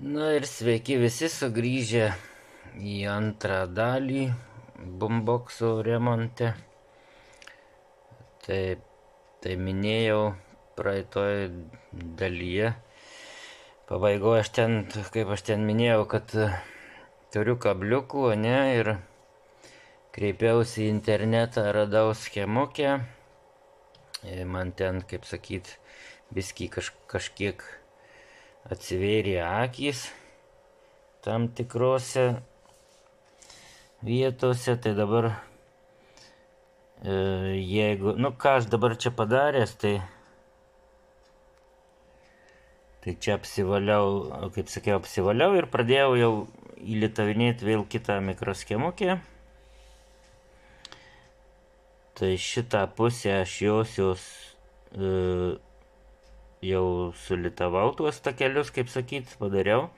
Na ir sveiki visi sugrįžę į antrą dalį boomboxų remonte. Tai minėjau praeitoj dalyje. Pabaigoje kaip aš ten minėjau, kad turiu kabliukų, ne, ir kreipiausi į internetą, radau schemukę. Man ten, kaip sakyt, biskį kažkiek atsivėrė akys tam tikrose vietose. Tai dabar, jeigu, ką aš dabar čia padaręs, tai čia apsivaliau, kaip sakiau, apsivaliau ir pradėjau jau įlitavinėti vėl kitą mikroschemukę. Tai šitą pusę aš josios jau sulitavau tuos takelius, kaip sakyt, padariau.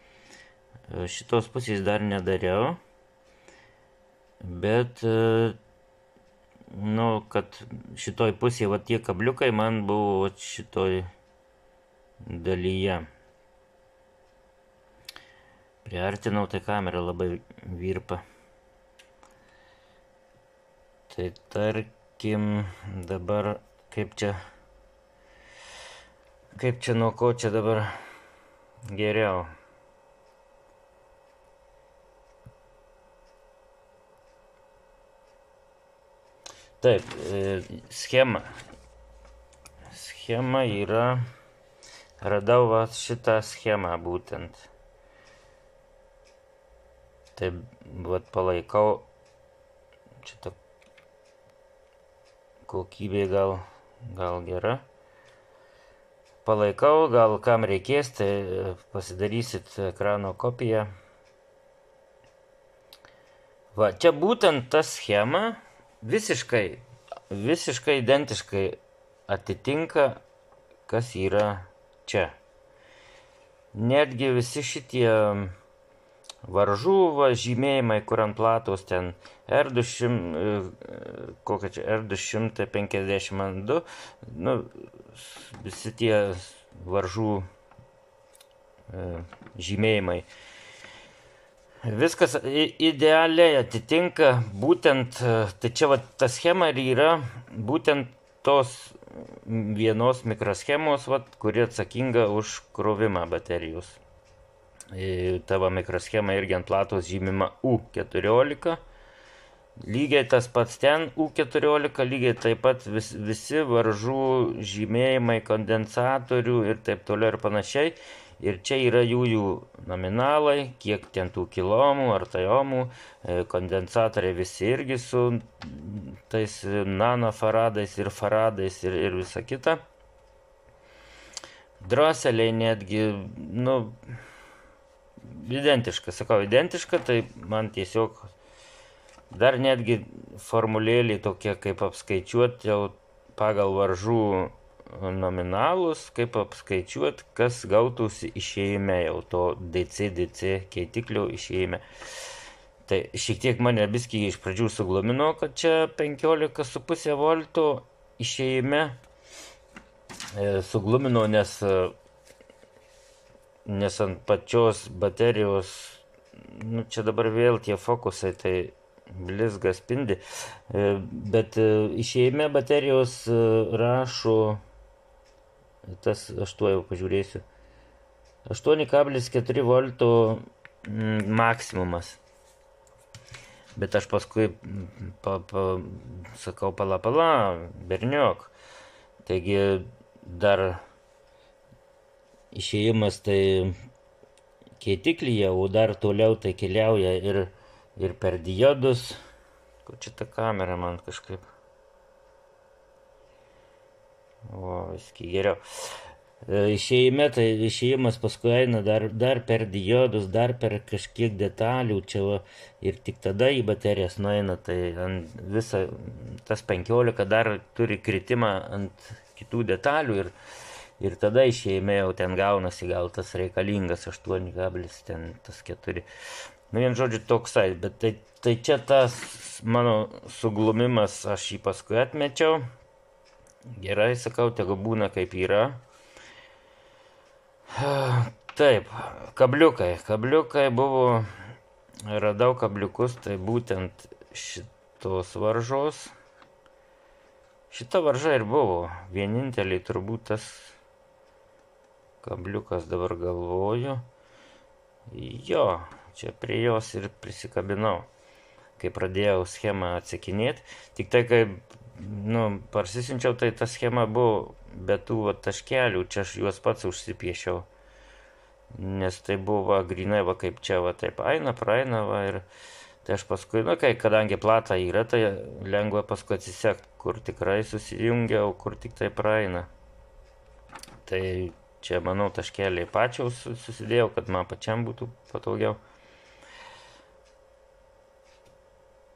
Šitos pusės dar nedariau. Bet, kad šitoj pusėje va tie kabliukai man buvo šitoj dalyje. Priartinau, tai kamera labai virpa. Tai tarkim dabar kaip čia nuo ko čia dabar geriau. Taip, schema yra, radau va šitą schemą būtent. Taip, vat palaikau, šitą kokybė gal gera. Palaikau, gal kam reikės, tai pasidarysit ekrano kopiją. Va, čia būtent ta schema visiškai identiškai atitinka, kas yra čia. Netgi visi šitie varžų žymėjimai, kur ant platos ten R252, visi tie varžų žymėjimai. Viskas idealiai atitinka būtent, tai čia va ta schema ir yra būtent tos vienos mikroschemos, kuri atsakinga už krovimą baterijos. Tavo mikroschema irgi ant platos žymima U14. Lygiai tas pats ten U14, lygiai taip pat visi varžų žymėjimai, kondensatorių ir taip toliau ir panašiai. Ir čia yra jų nominalai, kiek ten tų kilomų ar tajomų, kondensatoriai visi irgi su tais nanofaradais ir faradais ir visa kita. Droseliai netgi, identiška, tai man tiesiog dar netgi formulėlį tokie, kaip apskaičiuoti jau pagal varžų nominalus, kaip apskaičiuoti, kas gautųsi išėjime jau to DC keitiklio išėjime. Tai šiek tiek mane biskį iš pradžių suglumino, kad čia 15,5 voltų išėjime. Suglumino, nes ant pačios baterijos, čia dabar vėl tie fokusai, tai blizga spindi, bet išėjime baterijos rašo, aš tuo jau pažiūrėsiu, 8,4 voltų maksimumas. Bet aš paskui sakau, pala, berniok. Taigi dar išėjimas tai keitiklyje, o dar toliau tai keliauja ir per diodus. Kur čia ta kamera man kažkaip? O, viskai geriau. Išėjime, tai išėjimas paskui eina dar per diodus, dar per kažkiek detalių čia va, ir tik tada į baterijas nueina, tai visa tas 15 dar turi kritimą ant kitų detalių ir tada išėjime jau ten gaunasi gal tas reikalingas 8,4. Vien žodžiu toksai, bet tai čia tas mano suglumimas, aš jį paskui atmečiau. Gerai, sakau, tegu būna kaip yra. Taip, kabliukai. Kabliukai buvo, radau kabliukus, tai būtent šitos varžos. Šita varža ir buvo vieninteliai turbūt tas kabliukas, dabar galvoju. Jo, čia prie jos ir prisikabinau, kai pradėjau schemą atsakinėti. Tik tai, kai parsisinčiau, tai ta schema buvo be tų taškelių, čia aš juos pats užsipiešiau. Nes tai buvo grinai, kaip čia, taip eina, praeina, ir tai aš paskui, kadangi plata yra, tai lengva paskui atsisekti, kur tikrai susijungia, o kur tik tai praeina. Tai čia, manau, taškeliai pačiaus susidėjau, kad man pačiam būtų patogiau.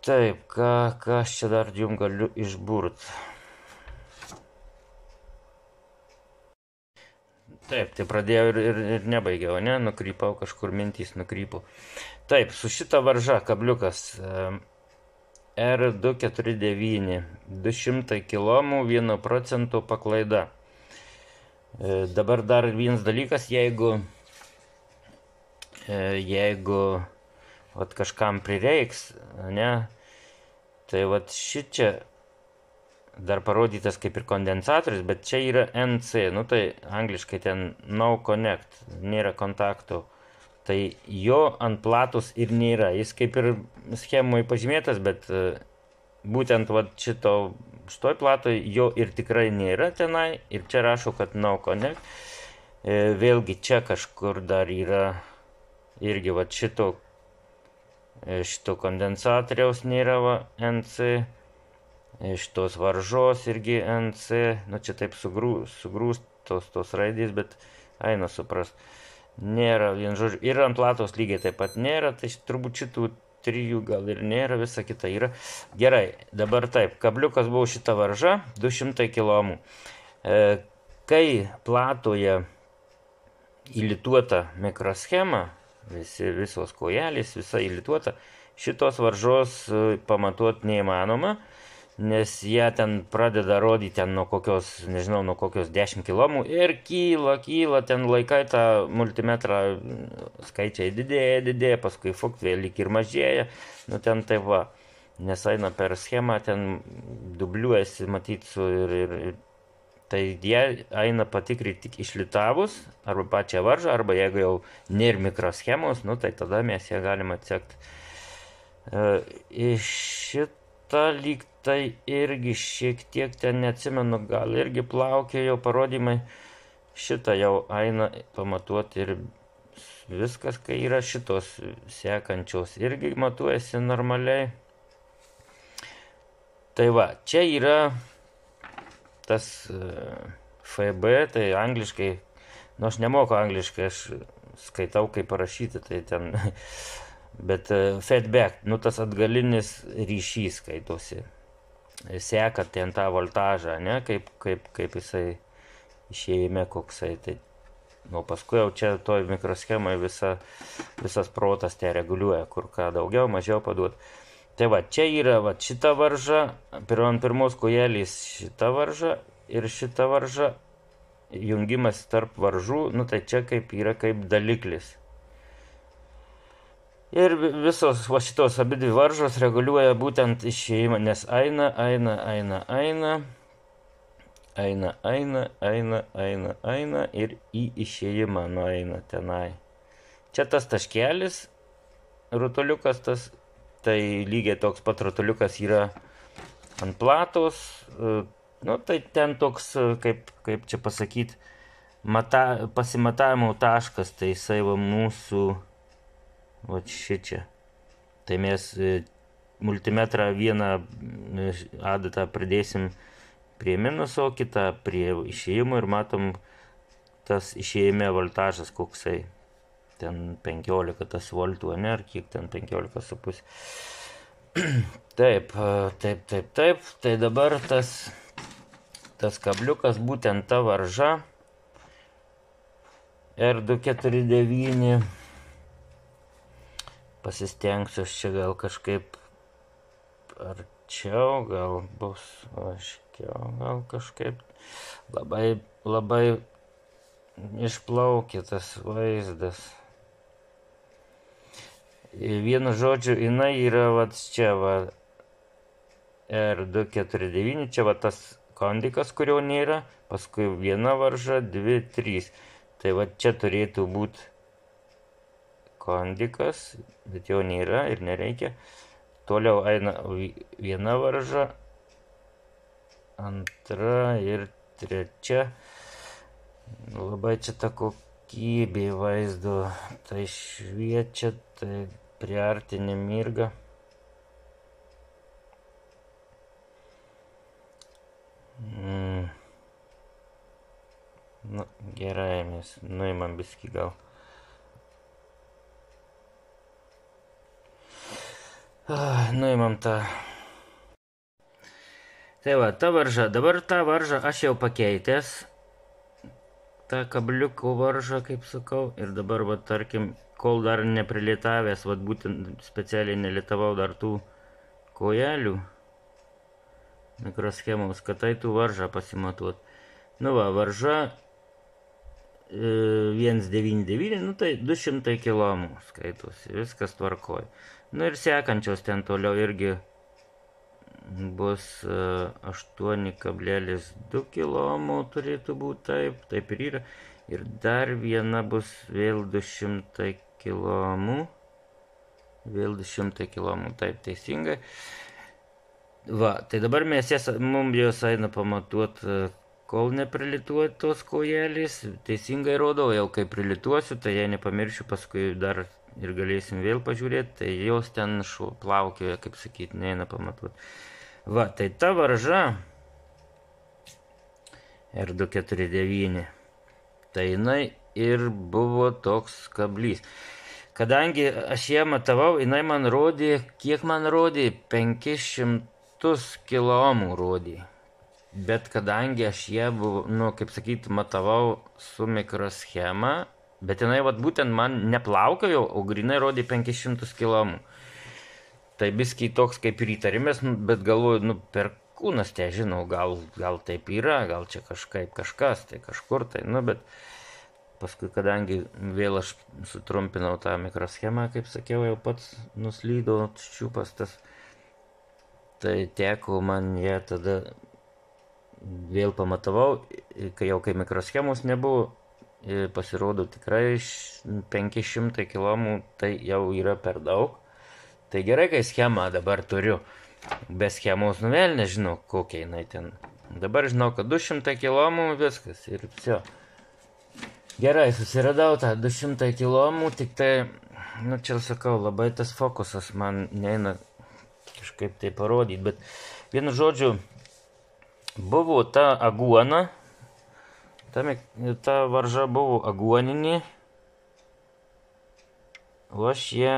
Taip, ką aš čia dar jums galiu išburt. Taip, tai pradėjau ir nebaigiau, ne? Nukrypau, kažkur mintys nukrypau. Taip, su šita varža kabliukas R249, 200 km, 1% paklaida. Dabar dar vienas dalykas, jeigu kažkam prireiks, ne, tai šičia dar parodytas kaip ir kondensatorius, bet čia yra NC, tai angliškai ten no connect, nėra kontaktų. Tai jo ant platos ir nėra, jis kaip ir schemoje pažymėtas, bet būtent šitoj platoj jo ir tikrai nėra tenai, ir čia rašo, kad no connect. Vėlgi čia kažkur dar yra irgi šito kondensatoriaus nėra NC. Šitos varžos irgi NC, čia taip sugrūstos tos raidės, bet eina suprast. Nėra, žodžiu, ir ant platos lygiai taip pat nėra, tai turbūt šitų trijų gal ir nėra, visa kita yra. Gerai, dabar taip, kabliukas buvo šita varža, 200 km. Kai platoje įlituota mikroschema, visos kojelės, visa įlituota, šitos varžos pamatuoti neįmanoma, nes jie ten pradeda rodyti nuo kokios 10 km ir kyla, ten laikai tą multimetrą skaičiai didėja, paskui vėl lyg ir mažėja, ten taip va, nes eina per schemą, ten dubliuojasi matyti ir tai jie eina patikrinti tik išlitavus, arba pačią varžą, arba jeigu jau nėra mikroschemos, tai tada mes ją galime atsekti. Iš šitą lyg tai irgi šiek tiek ten neatsimenu, gal irgi plaukėjo parodymai. Šitą jau eina pamatuoti ir viskas, kai yra šitos sekančios, irgi matuojasi normaliai. Tai va, čia yra tas FB, tai angliškai, aš nemoku angliškai, aš skaitau kaip parašyti, tai ten, bet feedback, tas atgalinis ryšys skaitosi. Seka ten tą voltažą, ne, kaip jisai išėjime koksai, tai paskui jau čia toj mikroschemoje visas protas te reguliuoja, kur ką daugiau, mažiau paduot. Tai va, čia yra šita varža, ant pirmos kojelės šita varža ir šita varža, jungimas tarp varžų, tai čia yra kaip daliklis. Ir visos šitos abidvi varžos reguliuoja būtent išėjimą, nes eina ir į išėjimą nueina tenai. Čia tas taškelis, rutuliukas tas, tai lygiai toks pat rutuliukas yra ant platos, tai ten toks, kaip čia pasakyti, pasimatavimo taškas, tai jisai mūsų šičia. Tai mes multimetrą vieną adatą pridėsim prie minuso, kitą prie išėjimo ir matom tas išėjime voltažas koksai. Ten 15 tas voltų, ne, ar kiek ten 15,5. Taip. Tai dabar tas kabliukas, būtent ta varža R249. Pasistengsiu aš čia gal kažkaip arčiau, gal bus aiškiau, gal kažkaip labai išplaukia tas vaizdas. Vienu žodžiu, jinai yra vat čia, va, R249, čia va tas kondikas, kurio nėra, paskui viena varža, 2, 3. Tai va čia turėtų būti kondikas, bet jo nėra ir nereikia. Toliau eina viena varža, antra ir trečia. Labai čia ta kokybė vaizdo, tai šviečia, tai priartinė mirga. Nu, gerai, mes nuimam biskį gal. Nuimam tą. Tai va, ta varža, dabar tą varžą aš jau pakeitęs. tą kabliuko varžą, kaip sakau, ir dabar, va, tarkim, kol dar neprilitavęs, va, būtent specialiai nelitavau dar tų kojelių mikroschemos, kad tai tų varžą pasimatuot. Nu va, varža 199, nu tai 200 km skaitosi, viskas tvarkoja. Nu ir sekančios ten toliau irgi bus 8,2 km turėtų būti, taip ir yra. Ir dar viena bus vėl 200 km. Vėl 200 km, taip teisingai. Va, tai dabar mums jos eina pamatuot, kol neprilituoju tos kojelės. Teisingai rodau, jau kai prilituosiu, tai jei nepamiršiu, paskui dar ir galėsim vėl pažiūrėti, tai jos ten plaukioja, kaip sakyti, neina pamatuot. Va, tai ta varža R249, tai jinai ir buvo toks kablys. Kadangi aš ją matavau, jinai man rodė, kiek man rodė, 500 km rodė. Bet kadangi aš ją buvau, nu, kaip sakyti, matavau su mikroschema, bet jinai, vat, būtent man neplaukiojo, o grinai rodė 500 km. Tai biskiai toks kaip ir įtarimas, bet galvoju, nu, per kūnas, tai žinau, gal taip yra, gal čia kažkas, tai kažkur, tai, nu, bet paskui, kadangi vėl aš sutrumpinau tą mikroschemą, kaip sakiau, jau pats nuslydo ščiupas tas, tai teko man ją tada vėl pamatavau, kai mikroschemos nebuvo, pasirodo tikrai 500 km, tai jau yra per daug. Tai gerai, kai schemą dabar turiu, be schemos nu vėl nežinau, kokia jinai ten. Dabar žinau, kad 200 km viskas ir viso. Gerai, susiradau tą 200 km, tik tai, nu čia sakau, labai tas fokusas man neina kažkaip tai parodyti, bet vienu žodžiu, buvo ta aguona, ta varža buvo aguoninė, o aš ją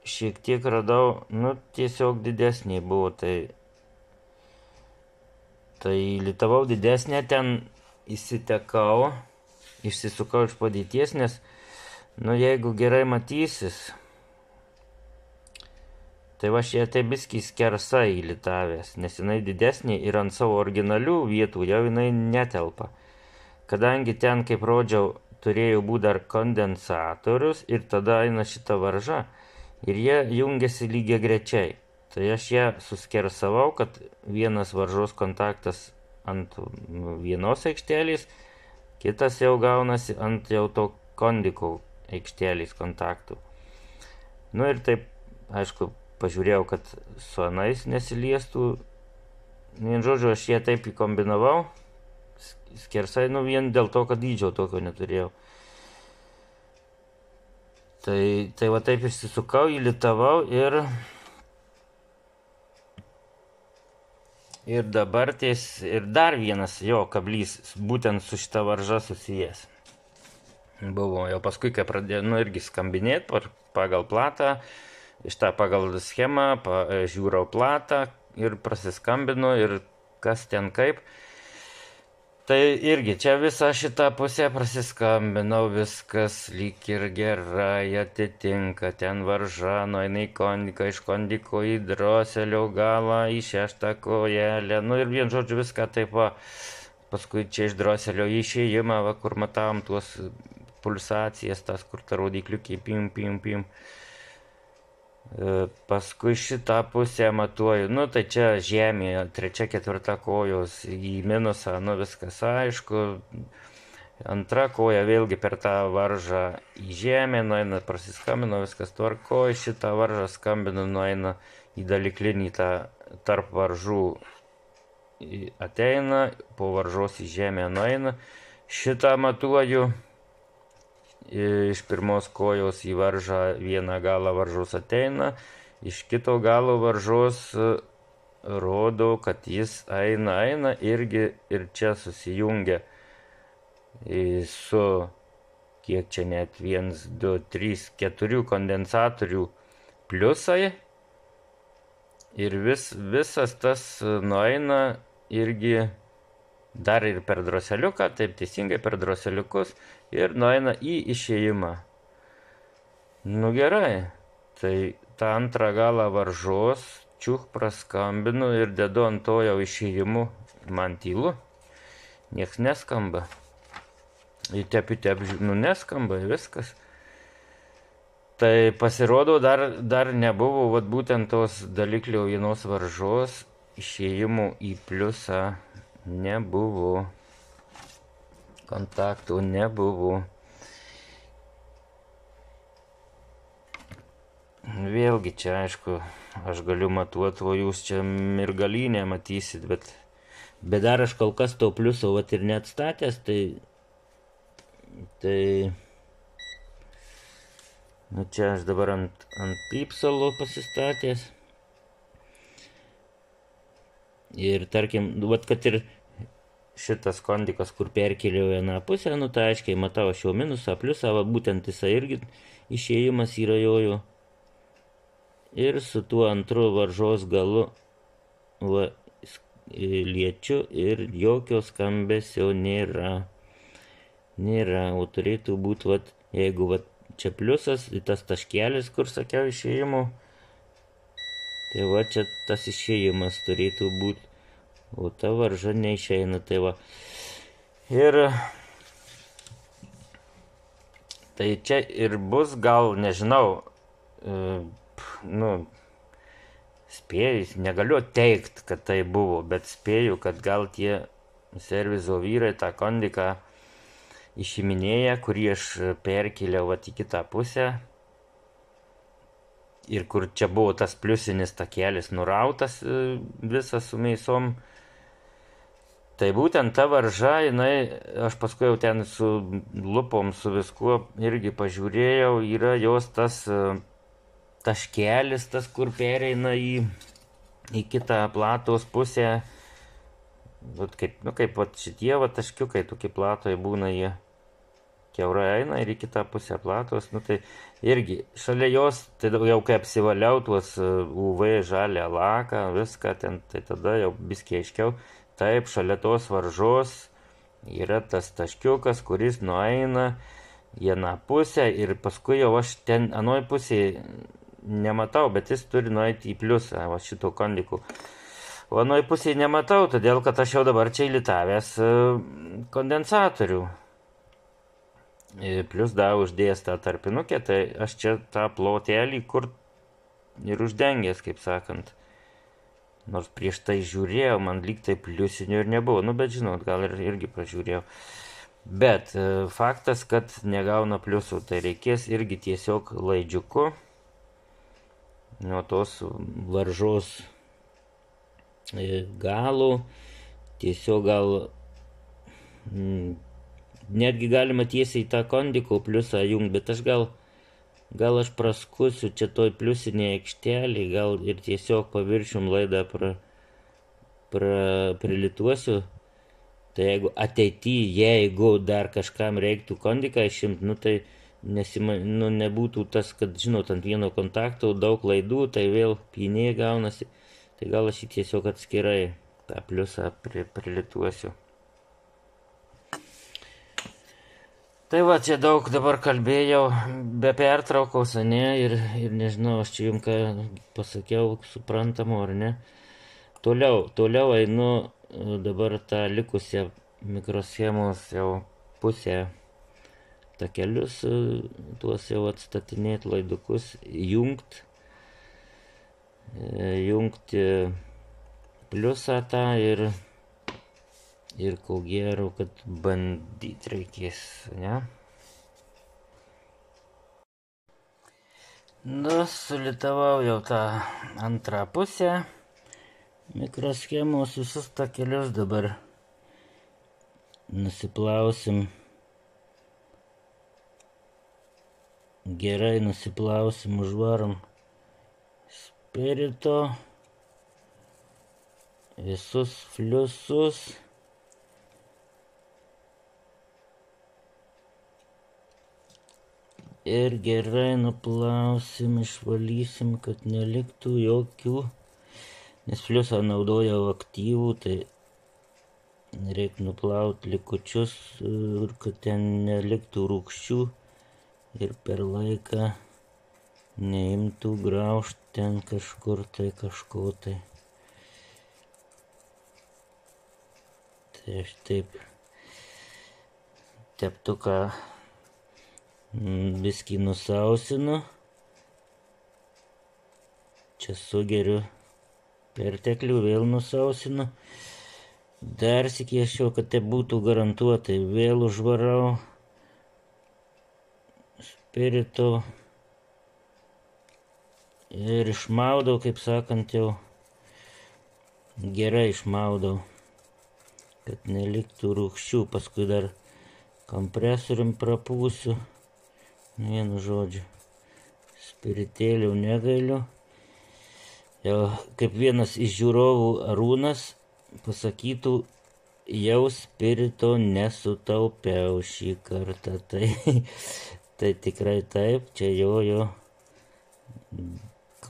šiek tiek radau, nu, tiesiog didesnė buvo, tai litavau didesnė, ten įsitekau, išsisukau iš padėties, nes, nu, jeigu gerai matysis, tai va aš ją tai biskį skersai įlitavęs, nes jinai didesnė ir ant savo originalių vietų jau jinai netelpa. Kadangi ten, kaip rodžiau, turėjo būti dar kondensatorius ir tada eina šita varža, ir jie jungiasi lygiai grečiai. Tai aš ją suskersavau, kad vienas varžos kontaktas ant vienos aikštelės, kitas jau gaunasi ant jau to kondiko aikštelės kontaktų. Nu ir taip, aišku, pažiūrėjau, kad su anais nesiliestų. Vien žodžiu, aš ją taip įkombinavau, skersai, nu vien dėl to, kad dydžio tokio neturėjau. Tai va taip išsisukau, įlitavau ir dabar ir dar vienas jo kablys būtent su šita varža susijęs. Buvo jau paskui, kai pradėjau, nu, irgi skambinėti pagal platą, pagal schemą, žiūrau platą ir prasiskambinu ir kas ten kaip. Tai irgi čia visą šitą pusę prasiskambinau, viskas lyg ir gerai atitinka, ten varža, nueina į kondiką, iš kondiko į droselio galą, į 6 kojelę, nu ir vien žodžiu viską taip va, paskui čia iš droselio išėjimą, va, kur matavom tuos pulsacijas, tas, kur ta rodikliukiai pim. Paskui šitą pusę matuoju, nu tai čia žemė, 3-4 kojos į minusą, nu viskas aišku. Antra koja vėlgi per tą varžą į žemę, nueina prasiskambino, viskas tvarkoj, šitą varžą skambinu, nueina į daliklinį tą tarp varžų ateina, po varžos į žemę nueina, šitą matuoju. Iš pirmos kojos į varžą vieną galą varžos ateina, iš kito galo varžos rodo, kad jis eina irgi ir čia susijungia su, kiek čia net 1, 2, 3, 4 kondensatorių pliusai ir visas tas nueina irgi dar ir per droseliuką, taip teisingai per droseliukus ir nueina į išėjimą. Nu gerai, tai tą antrą galą varžos čiūch praskambinu ir dedu ant to jau išėjimų, man tylu, nieks neskamba. Tepiu, nu neskamba, viskas. Tai pasirodo, dar nebuvo vat būtent tos daliklio vienos varžos išėjimų į pliusą. Nebuvo, kontaktų nebuvo. Vėlgi čia aišku, aš galiu matuoti, o jūs čia mirgalinę matysit, bet dar aš kol kas to pliuso vat ir neatstatęs, tai nu čia aš dabar ant pypsalo pasistatęs. Ir tarkim, vat kad ir šitas kondikas, kur perkėliau vieną pusę, nu tai aiškiai matau aš jau minusą, pliusą, va būtent jisai irgi išėjimas yra jojo. Ir su tuo antru varžos galu va, liečiu ir jokio skambesio nėra. O turėtų būti, vat, jeigu vat, čia pliusas, tas taškelis, kur sakiau išėjimų, tai va čia tas išėjimas turėtų būti, o ta varža neišeina, tai va. Ir tai čia ir bus gal, nežinau, nu, spėju, negaliu teigt, kad tai buvo, bet spėju, kad gal tie servizo vyrai tą kondiką išiminėja, kurį aš perkėliau vat į kitą pusę. Ir kur čia buvo tas pliusinis takelis nurautas visas su meisom. Tai būtent ta varža, jinai, aš paskui jau ten su lupom, su viskuo irgi pažiūrėjau, yra jos tas taškelis, tas kur pereina į kitą platos pusę. Vat kaip, nu kaip vat šitie va taškiukai, tokie platoje būna jie. Kiaurai eina ir į kitą pusę platos, nu tai irgi šalia jos, tai jau kai apsivaliau tuos UV žalią laką, viską ten, tai tada jau biskį aiškiau, taip, šalia tos varžos yra tas taškiukas, kuris nueina vieną pusę ir paskui jau aš ten anoj pusėje nematau, bet jis turi nueiti į pliusą, va šito kondiku. O anoj pusėje nematau, todėl kad aš jau dabar čia įlitavęs kondensatorių. Plius dar uždėjęs tą tarpinukę, tai aš čia tą plotelį kur ir uždengęs, kaip sakant. Nors prieš tai žiūrėjau, man lyg tai pliusinių ir nebuvo, nu bet žinot, gal irgi pražiūrėjau. Bet faktas, kad negauna pliusų, tai reikės irgi tiesiog laidžiuku nuo tos varžos galų, tiesiog gal netgi galima tiesiai tą kondiko pliusą jungt, bet aš gal aš praskusiu čia toj pliusinėje aikštelėje, gal ir tiesiog paviršium laidą prilituosiu. Tai jeigu ateityje, jeigu dar kažkam reiktų kondiką išimti, nu tai nebūtų tas, kad, žinot, ant vieno kontakto daug laidų, tai vėl pynė gaunasi. Tai gal aš jį tiesiog atskirai tą pliusą prilituosiu. Tai va, čia daug dabar kalbėjau, be pertraukos, ne, ir nežinau, aš čia jums ką pasakiau, suprantamu ar ne. Toliau einu dabar tą likusią mikroschemos jau pusę takelius, tuos jau atstatinėti laidukus, jungt. jungti pliusą tą ir ko gero, kad bandyt reikės, ne? Nu, sulitavau jau tą antrą pusę mikroschemos, visus takelius dabar nusiplausim. Gerai nusiplausim, užvarom spirito, visus fliusus. Ir gerai nuplausim, išvalysim, kad neliktų jokių, nes fliusą naudojau aktyvų, tai reikia nuplauti likučius, kad ten neliktų rūgščių ir per laiką neimtų graužti ten kažkur tai kažko tai. Tai aš taip teptuką biskį nusausinu, čia sugeriu perteklių, vėl nusausinu, dar sikėšiau, kad tai būtų garantuotai, vėl užvarau spirito ir išmaudau, kaip sakant, jau gerai išmaudau, kad neliktų rūgščių, paskui dar kompresorium prapūsiu. Vienu žodžiu, spiritėlių negailiu. Jau kaip vienas iš žiūrovų Arūnas pasakytų, jau spirito nesutaupiau šį kartą. Tai tikrai taip, čia jo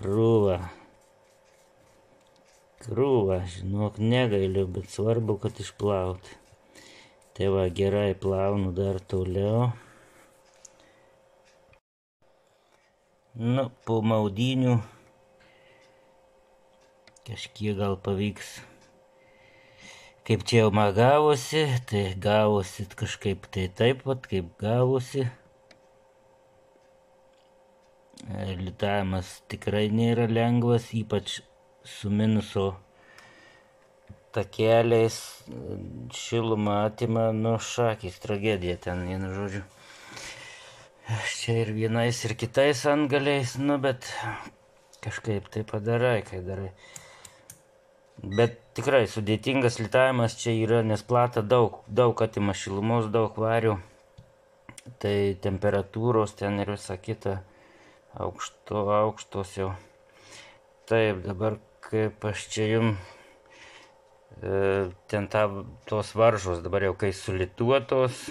krūva. Krūva, žinok, negailiu, bet svarbu, kad išplauti. Tai va, gerai plaunu dar toliau. Nu, po maudynių kažkiek gal pavyks. Kaip čia jau man gavosi, tai gavosi kažkaip tai taip pat, kaip gavosi. Litavimas tikrai nėra lengvas, ypač su minuso takeliais. Šilumą atima, nu šakės, tragedija ten, vienu žodžiu. Čia ir vienais ir kitais antgaliais, nu bet kažkaip tai padarai, kai darai. Bet tikrai sudėtingas litavimas čia yra, nes plata daug atima šilumos, daug varių. Tai temperatūros ten ir visa kita aukštos jau. Taip, dabar kaip aš čia jums ten tos varžos dabar jau kai sulituotos.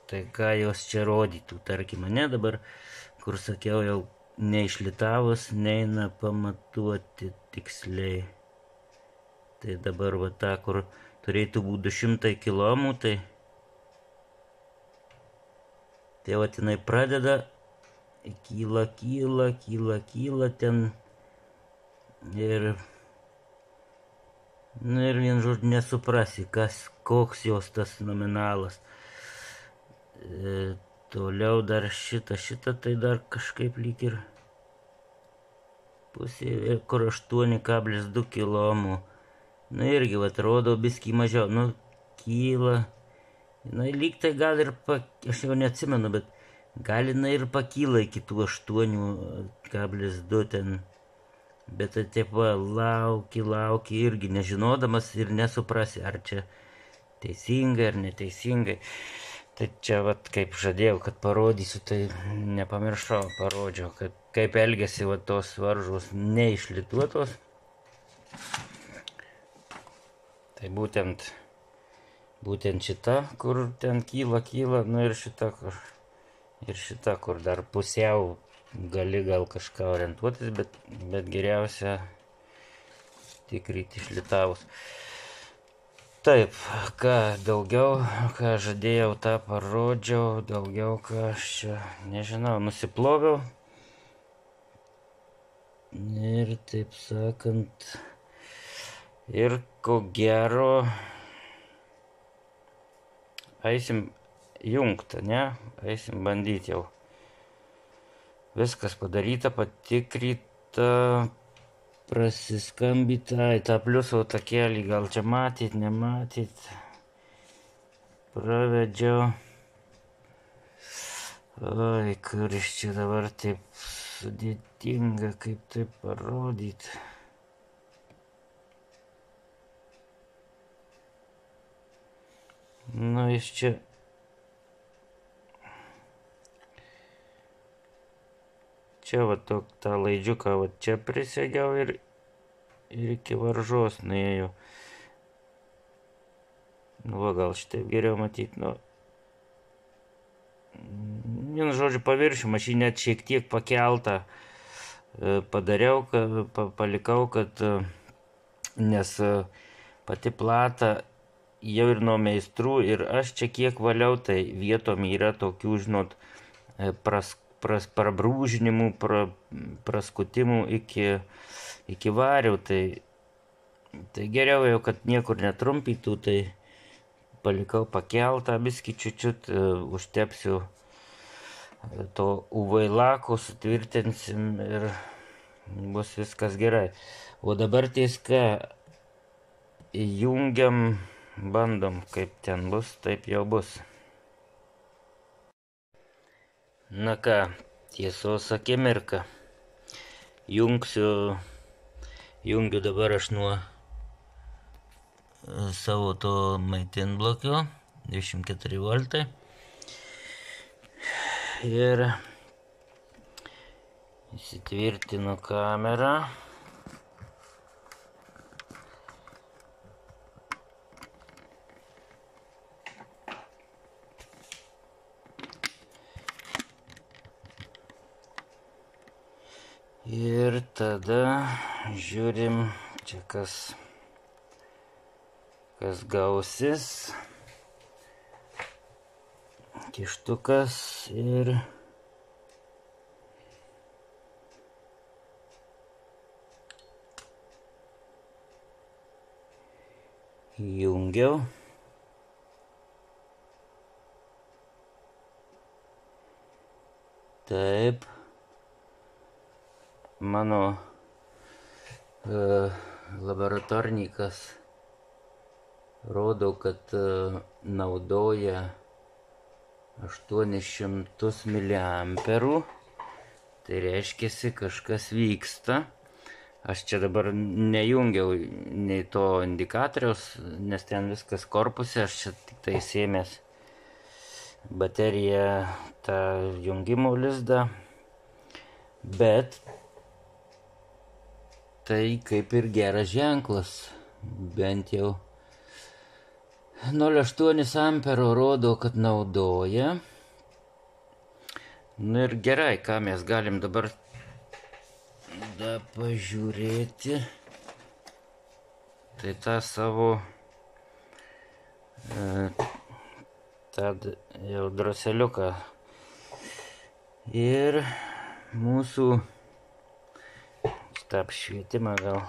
Tai ką jos čia rodytų, tarkim, ne dabar, kur sakiau, jau neišlitavus, neina pamatuoti tiksliai. Tai dabar va ta, kur turėtų būti 200 kilomų, tai va jinai pradeda, kyla ten ir vien žodžiu nesuprasi, koks jos tas nominalas. Toliau dar šitą tai dar kažkaip lyg ir pusė, kur 8,2 kilomų. Nu irgi, vat, rodo biskį mažiau, nu kyla. Na, lyg tai gal ir, aš jau neatsimenu, bet gal jinai ir pakyla iki tų 8,2 ten. Bet tai taip va, lauki irgi nežinodamas ir nesuprasi, ar čia teisingai ar neteisingai. Tai čia, vat, kaip žadėjau, kad parodysiu, tai nepamiršau, parodžiau, kaip elgiasi va, tos varžos neišlituotos. Tai būtent šita, kur ten kyla, nu ir šita, kur dar pusiau gali gal kažką orientuotis, bet geriausia tikryti išlitavus. Taip, ką daugiau, ką žadėjau, tą parodžiau, daugiau ką aš čia, nežinau, nusiploviau. Ir taip sakant, ir ko gero, eisim jungt, ne? Eisim bandyti jau. Viskas padaryta, patikryta, prasiskambyta. Tą pliusų takėlį gal čia matyt, nematyt. Pravedžiau. Oi, kuris čia dabar taip sudėtinga, kaip tai parodyti. Nu, jis čia. Čia va tą laidžiuką va čia prisegiau ir iki varžos nuėjau. Nu, va, gal šitaip geriau matyti, nu. Vienu žodžiu, paviršių aš jį net šiek tiek pakeltą padariau, palikau, kad nes pati plata jau ir nuo meistrų ir aš čia kiek valiau, tai vietom yra tokių, žinot, prabrūžinimų, praskutimų iki varių, tai geriau jau, kad niekur netrumpytų, tai palikau pakeltą biskį čiučiut, užtepsiu to UV laku, sutvirtinsim ir bus viskas gerai. O dabar ties ką jungiam, bandom, kaip ten bus, taip jau bus. Na ką, tiesos akimirka. Jungiu dabar aš nuo savo to maitinblokio, 24 voltai. Ir įsitvirtinu kamerą. Ir tada žiūrim, čia kas gausis. Kištukas ir jungiau. Taip. Mano laboratornikas rodo, kad naudoja 800 miliamperų, tai reiškiasi kažkas vyksta. Aš čia dabar nejungiau nei to indikatoriaus, nes ten viskas korpuse, aš čia tik tai sėmęs bateriją tą jungimo lizdą, bet tai kaip ir geras ženklas, bent jau 0,8 ampero rodo, kad naudoja. Nu ir gerai, ką mes galim dabar pažiūrėti. Tai tą savo tą jau droseliuką. Ir mūsų šitą apšvietimą gal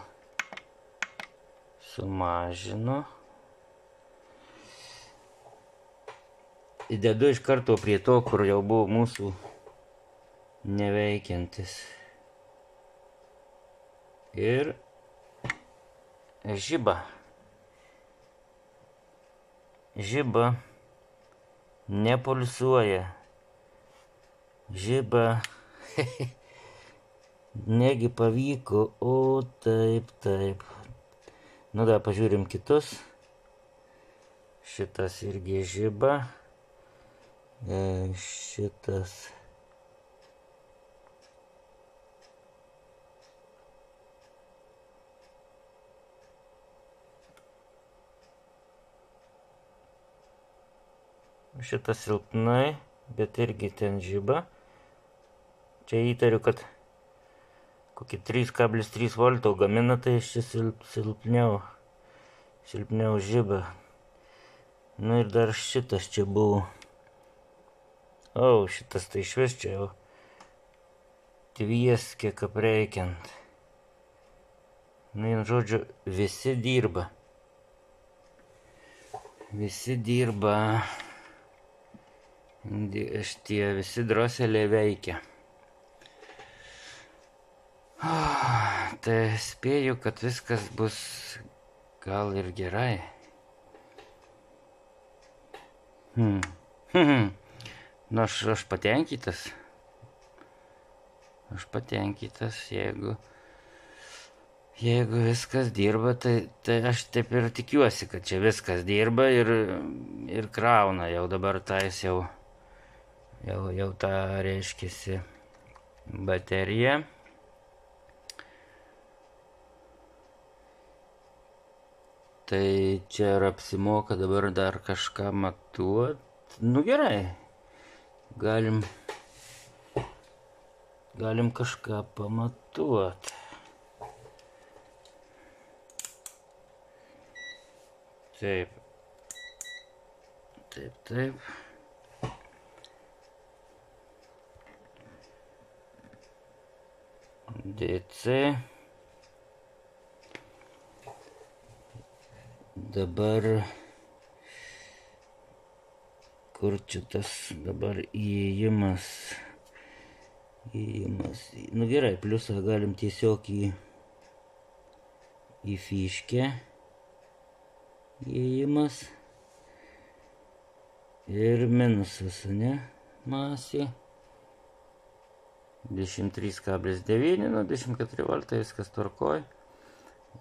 sumažinu. Įdedu iš karto prie to, kur jau buvo mūsų neveikiantis. Ir žiba. Žiba nepulsuoja. Žiba negi pavyko, o taip. Nu da, pažiūrim kitus. Šitas irgi žiba. Šitas. Šitas silpnai, bet irgi ten žiba. Čia įtariu, kad kokį 3,3 volto gamina, tai šis silpniau žiba. Nu ir dar šitas čia buvo. O, šitas tai išvis čia jau tvieskė kaip reikiant. Nu, žodžiu, visi dirba. Šitie visi droseliai veikia. Tai spėju, kad viskas bus gal ir gerai. Nu, aš patenkytas. Aš patenkytas, jeigu viskas dirba, tai aš taip ir tikiuosi, kad čia viskas dirba ir krauna jau dabar tais jau tą reiškiasi baterija. Tai čia ar apsimoka dabar dar kažką matuot? Nu gerai, galim kažką pamatuot. Taip. DC. Dabar kur čia tas dabar įėjimas? Nu gerai, pliusą galim tiesiog į fiškę įėjimas ir minusas, ne? Masė 23,9, nu 24 voltai, viskas tvarkoj.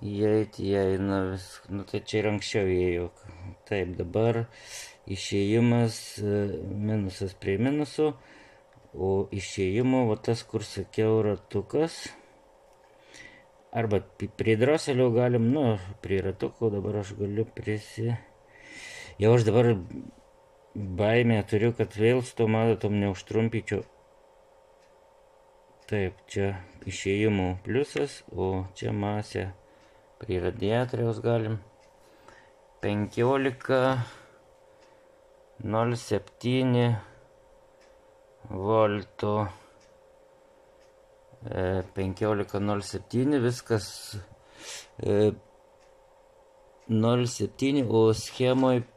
Įeina vis, nu tai čia ir anksčiau įėjo. Taip, dabar išėjimas minusas prie minuso, o išėjimo, va tas, kur sakiau, ratukas. Arba prie droselio galim, nu, prie ratuko dabar aš galiu Jau aš dabar baimę turiu, kad vėl su tom adatom neužtrumpyčiau. Taip, čia išėjimo pliusas, o čia masė. Prie radiatoriaus galim 15,07 voltų. 15,07 viskas 0,7, o schemoj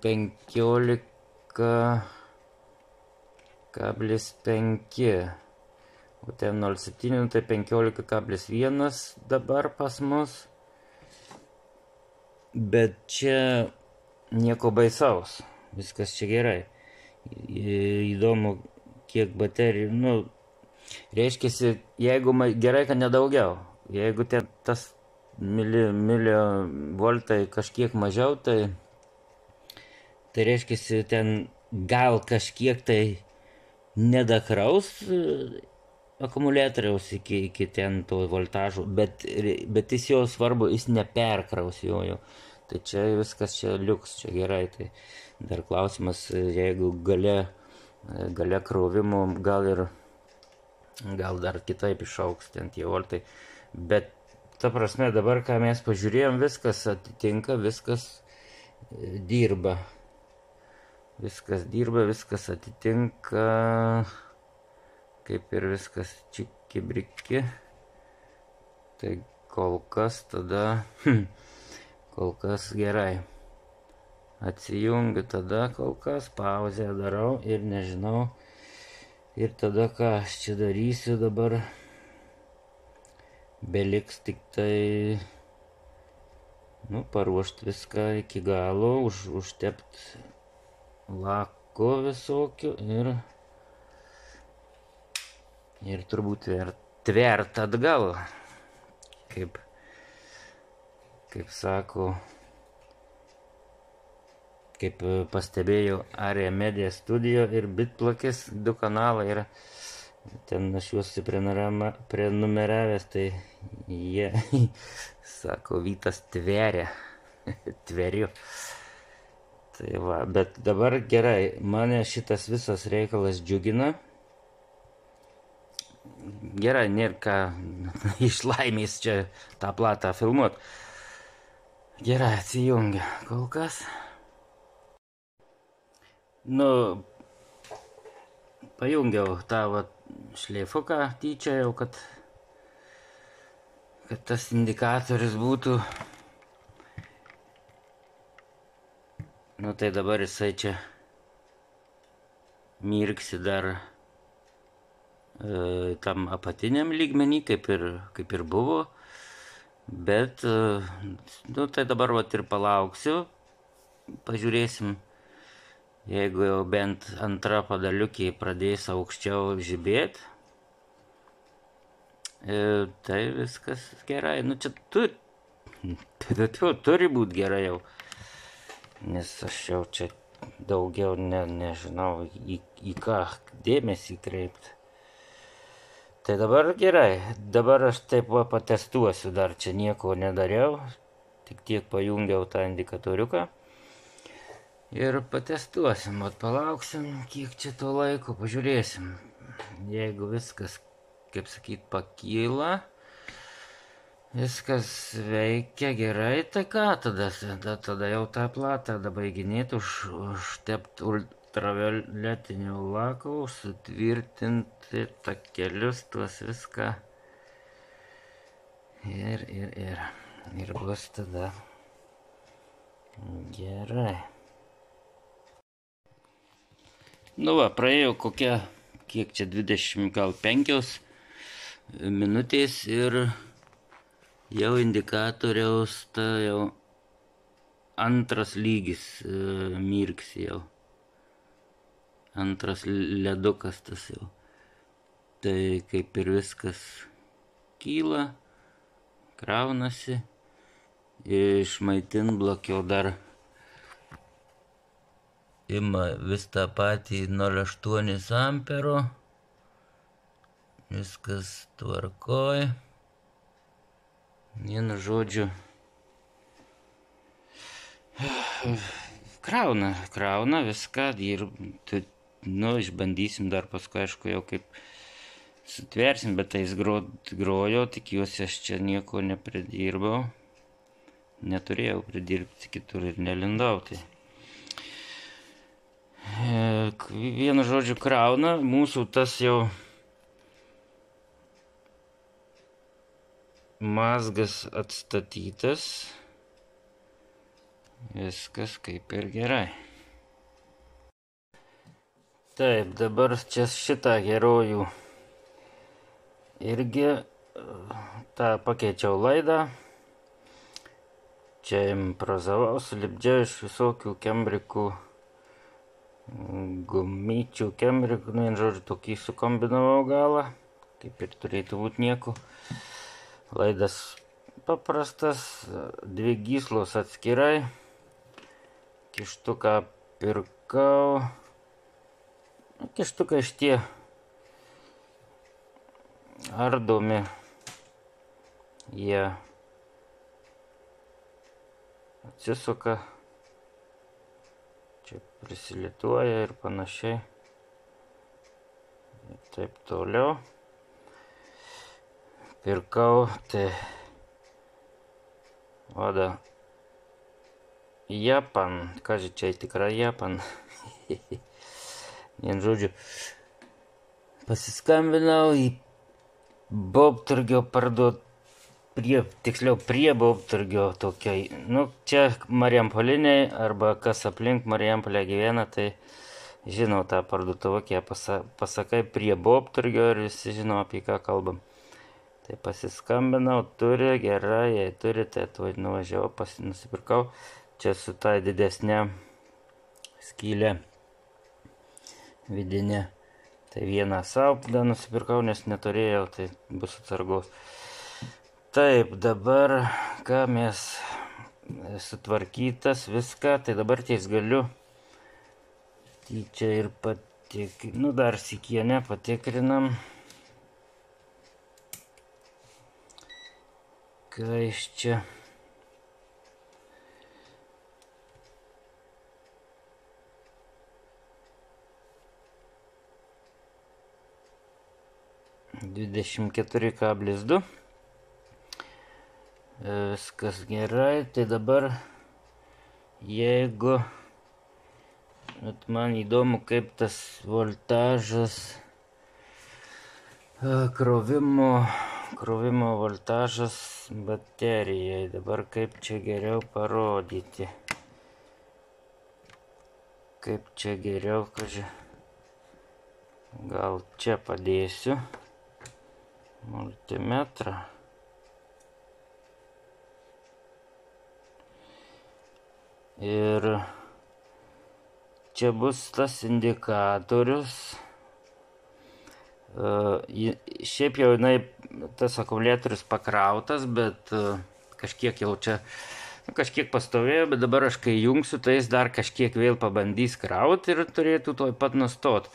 15,5. O ten 0,7, tai 15,1 dabar pas mus. Bet čia nieko baisaus, viskas čia gerai. Įdomu, kiek baterijų, nu, reiškiasi, jeigu gerai, kad nedaugiau. Jeigu ten tas milivoltai kažkiek mažiau, tai reiškiasi, ten gal kažkiek tai nedakraus akumuliatoriaus iki ten to voltažo, bet jis jau svarbu, jis neperkraus jo. Tai čia viskas čia liuks, čia gerai. Tai dar klausimas, jeigu gale krovimo, gal dar kitaip išauks ten tie voltai. Bet ta prasme, dabar ką mes pažiūrėjom, viskas atitinka, viskas dirba. Viskas dirba, viskas atitinka. Kaip ir viskas čiki-briki. Tai kol kas tada, kol kas gerai. Atsijungiu tada kol kas, pauzę darau ir nežinau. Ir tada ką aš čia darysiu dabar. Beliks tik tai, nu, paruošti viską iki galo, užtept lako visokio ir turbūt tvert atgal, kaip sako, kaip pastebėjau, Aria Media Studio ir Bitplakis 2 kanalai ir ten aš juos prenumeravęs, tai jie sako, Vytas tveria, tveriu. Tai va, bet dabar gerai, mane šitas visas reikalas džiugina. Gerai, nėra ką iš laimės čia tą platą filmuot. Gerai, atsijungia kol kas. Nu, pajungiau tą šleifuką tyčia jau, kad tas indikatorius būtų. Nu, tai dabar jisai čia mirksi dar tam apatiniam lygmenį, kaip ir buvo. Bet, nu, tai dabar vat ir palauksiu, pažiūrėsim, jeigu jau bent antra padaliukė pradės aukščiau žibėt, tai viskas gerai. Nu, čia turi būt gerai jau, nes aš jau čia daugiau nežinau, į ką dėmesį kreipti. Tai dabar gerai, dabar aš taip va patestuosiu, dar čia nieko nedariau, tik tiek pajungiau tą indikatoriuką ir patestuosim, palauksim, kiek čia to laiko, pažiūrėsim. Jeigu viskas, kaip sakyt, pakyla, viskas veikia gerai, tai ką tada jau tą platą baiginėti, užtept ultravioletinių lakų, sutvirtinti takelius, tuos viską ir bus tada gerai. Nu va, praėjo kiek čia 25 minutės ir jau indikatoriaus jau antras lygis mirksi jau. Antras ledukas tas jau. Tai kaip ir viskas kyla, kraunasi. Iš maitinblokio dar ima vis tą patį 0,8 ampero. Viskas tvarkoj. Vienu žodžiu, krauna viską ir, nu, išbandysim dar paskui, aišku, jau kaip sutversim, bet tai jis grojo, tikiuosi aš čia nieko nepridirbau. Neturėjau pridirbti kitur ir nelindau. Tai. Vienu žodžiu krauna, mūsų tas jau mazgas atstatytas, viskas kaip ir gerai. Taip, dabar čia šitą herojų irgi tą pakeičiau laidą. Čia improvizavau, sulipdžiau iš visokių kembrikų, gumyčių kembrikų, nu, žodžiu, tokį sukombinavau galą, kaip ir turėtų būti nieko. Laidas paprastas, 2 gyslos atskirai, kištuką pirkau, kištukai šitie ardomi, jie atsisuka, čia prisilietuoja ir panašiai, ir taip toliau. Pirkau, tai vada Japan, kaži čia tikra Japan. Vien žodžiu, pasiskambinau į Bobturgio tiksliau prie Bobturgio tokiai, nu, čia Mariampoliniai arba kas aplink Mariampolę gyvena, tai žinau tą parduotuvą, kai pasakai prie Bobturgio ir visi žino, apie ką kalbam. Tai pasiskambinau, turi, gerai, jei turi, tai nuvažiavau, nusipirkau. Čia su tai didesnė skylė vidinė. Tai vieną savo nusipirkau, nes neturėjau, tai bus atsargos. Taip, dabar, ką mes sutvarkytas viską, tai dabar ties galiu. Tai čia ir nu, dar sikienę patikrinam. Ką iš čia? (24,2). Viskas gerai, tai dabar jeigu man įdomu, kaip tas voltažas krovimo voltažas baterijai. Dabar kaip čia geriau parodyti. Kaip čia geriau, Gal čia padėsiu multimetrą. Ir čia bus tas indikatorius. Šiaip jau tas akumuliatorius pakrautas, bet kažkiek jau čia, kažkiek pastovėjo, bet dabar aš kai jungsiu, tai jis dar kažkiek vėl pabandys krauti ir turėtų tuoj pat nustot.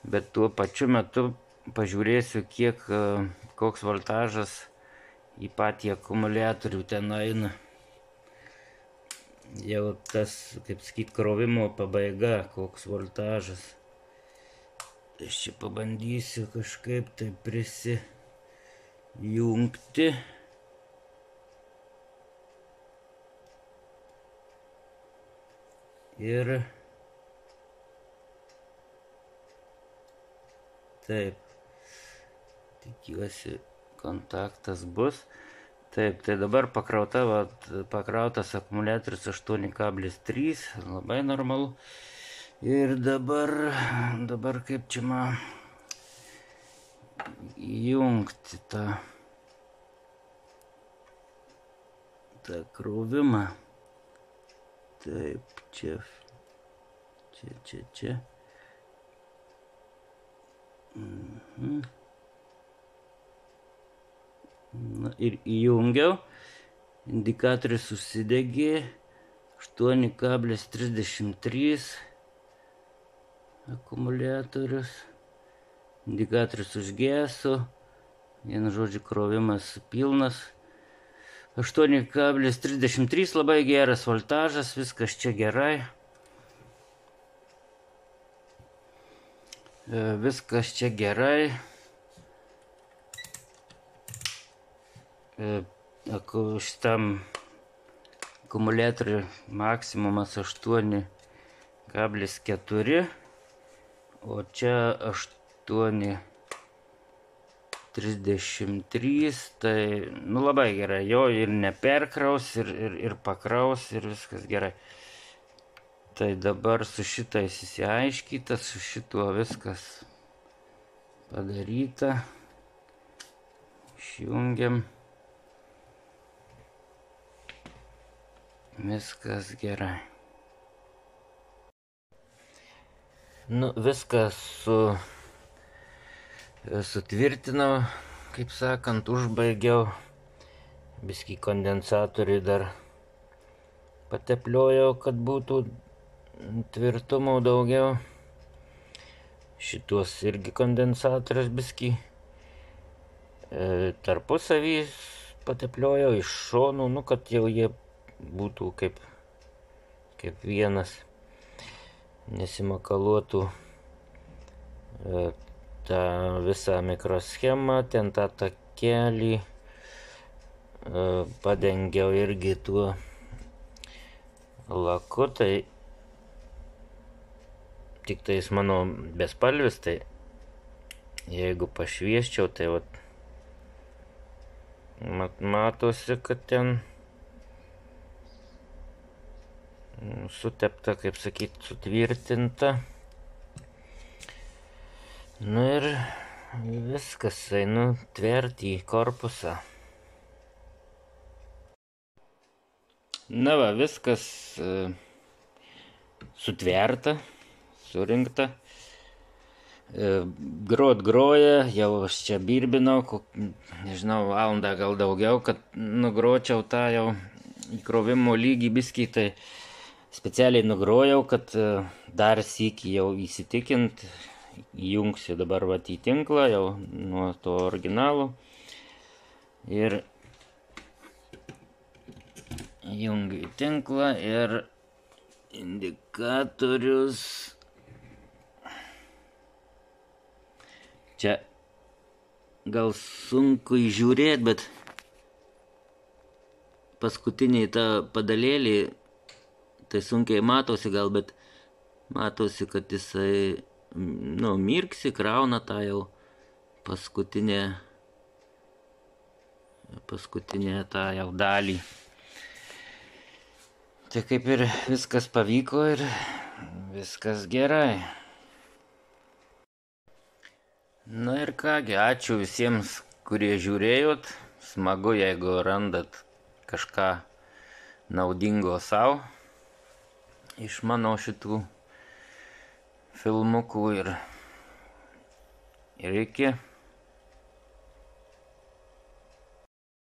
Bet tuo pačiu metu pažiūrėsiu, koks voltažas į patį akumuliatorių ten eina. Jau tas, kaip sakyt, krovimo pabaiga, koks voltažas. Aš čia pabandysiu kažkaip tai prisijungti. Ir taip, tikiuosi kontaktas bus. Taip, tai dabar pakrautas akumuliatorius 8,3, labai normalu. Ir dabar kaip čia man įjungti tą krovimą. Taip, čia. Na, ir įjungiau, indikatorius užsidegė, 8,33 akumuliatorius, indikatorius užgeso, vienu žodžiu krovimas pilnas, 8,33, labai geras voltažas, viskas čia gerai. Viskas čia gerai. Šitam akumuliatoriui maksimumas 8,4, o čia 8,33, tai labai gerai, jo ir neperkraus, ir pakraus, ir viskas gerai. Tai dabar su šitais įsiaiškyta, su šituo viskas padaryta. Išjungiam. Viskas gerai. Nu, viskas sutvirtinau, kaip sakant, užbaigiau. Biskį kondensatoriui dar patepliojau, kad būtų tvirtumo daugiau. Šitos irgi kondensatorius biskį tarpusavį patepliojau iš šonų, nu, kad jau jie būtų kaip vienas, nesimakaluotų tą visą mikroschemą, ten tą takelį padengiau irgi tuo laku, tai tik tais mano bespalvis, tai jeigu pašviesčiau, tai vat matosi, kad ten sutepta, kaip sakyt, sutvirtinta. Nu ir viskas, einu tverti į korpusą. Na va, viskas sutverta, surinkta. Grot groja, jau aš čia birbinau, nežinau, valandą gal daugiau, kad nugročiau tą jau įkrovimo lygį biskį, tai specialiai nugrojau, kad dar sykį jau įsitikint, įjungsiu dabar vat į tinklą jau nuo to originalo ir įjungiu į tinklą ir indikatorius. Čia gal sunku įžiūrėti, bet paskutiniai tą padalėlį, tai sunkiai matosi gal, bet matosi, kad jisai, nu, mirksi, krauna tą jau paskutinę tą jau dalį. Tai kaip ir viskas pavyko ir viskas gerai. Na ir kągi, ačiū visiems, kurie žiūrėjot. Smagu, jeigu randat kažką naudingo savo iš mano šitų filmukų ir iki.